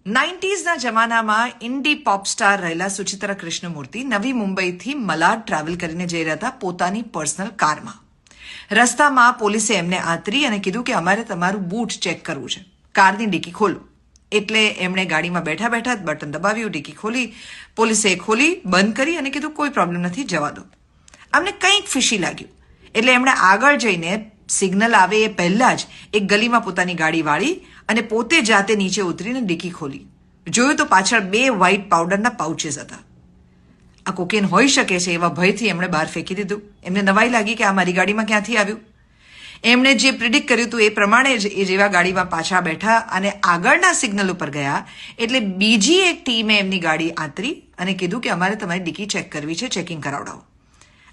90s જમાનામાં ઇન્ડી pop star રહેલા સુચિત્રા કૃષ્ણમૂર્તિ નવી મુંબઈથી મલાડ ટ્રાવેલ કરીને જઈ રહ્યા હતા પોતાની પર્સનલ કારમાં. રસ્તામાં પોલીસે એમને આતરી અને કીધું કે અમારે તમારું બૂટ ચેક કરવું છે, કારની ડિક્કી ખોલો. એટલે એમણે ગાડીમાં બેઠા બેઠા બટન દબાવ્યું, ડિક્કી ખોલી. પોલીસે ખોલી, બંધ કરી અને કીધું કોઈ પ્રોબ્લેમ નથી, જવા દો. અમને કંઈક ફિશી લાગ્યું એટલે એમણે આગળ જઈને સિગ્નલ આવે એ પહેલા જ એક ગલીમાં પોતાની ગાડી વાળી અને પોતે જાતે નીચે ઉતરીને ડિક્કી ખોલી. જોયું તો પાછળ 2 વ્હાઇટ પાવડરના પાઉચીસ હતા. આ કોકેન હોઈ શકે છે એવા ભયથી એમણે બહાર ફેંકી દીધું. એમને નવાઈ લાગી કે આ મારી ગાડીમાં ક્યાંથી આવ્યું. એમણે જે પ્રિડિક્ટ કર્યું હતું એ પ્રમાણે જ એ જેવા ગાડીમાં પાછા બેઠા અને આગળના સિગ્નલ ઉપર ગયા એટલે બીજી એક ટીમે એમની ગાડી આંતરી અને કીધું કે અમારે તમારી ડિક્કી ચેક કરવી છે, ચેકિંગ કરાવડાવો.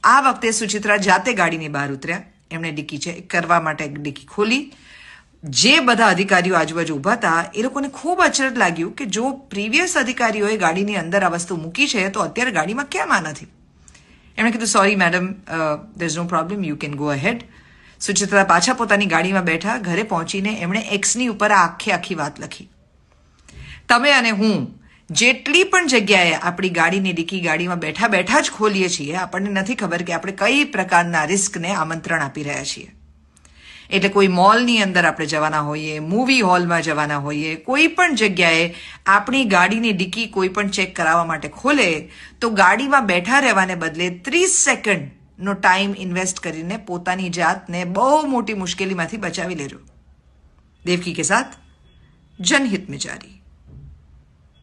આ વખતે સુચિત્રા જાતે ગાડીની બહાર ઉતર્યા. એમણે ડિક્કી ચેક કરવા માટે ડિક્કી ખોલી. જે બધા અધિકારીઓ આજુબાજુ ઊભા હતા એ લોકોને ખૂબ અચરજ લાગ્યું કે જો પ્રીવિયસ અધિકારીઓએ ગાડીની અંદર આ વસ્તુ મૂકી છે તો અત્યારે ગાડીમાં કેમ આ નથી. એમણે કીધું sorry madam, there is no problem, you can go ahead. Suchitra પાછા પોતાની ગાડીમાં બેઠા. ઘરે પહોંચીને એમણે એક્સની ઉપર આ આખી વાત લખી. તમે અને હું જેટલી પણ જગ્યાએ આપણી ગાડીની ડિક્કી ગાડીમાં બેઠા બેઠા જ ખોલીએ છીએ, આપણને નથી ખબર કે આપણે કઈ પ્રકારના રિસ્કને આમંત્રણ આપી રહ્યા છીએ. એટલે કોઈ મોલની અંદર આપણે જવાના હોઈએ, મૂવી હોલમાં જવાના હોઈએ, કોઈ પણ જગ્યાએ આપણી ગાડીની ડિક્કી કોઈ પણ ચેક કરાવવા માટે ખોલે તો ગાડીમાં બેઠા રહેવાને બદલે 30 સેકન્ડનો ટાઈમ ઇન્વેસ્ટ કરીને પોતાની જાતને બહુ મોટી મુશ્કેલીમાંથી બચાવી લેજો. દેવકી કે સાથ, જનહિત में जारी.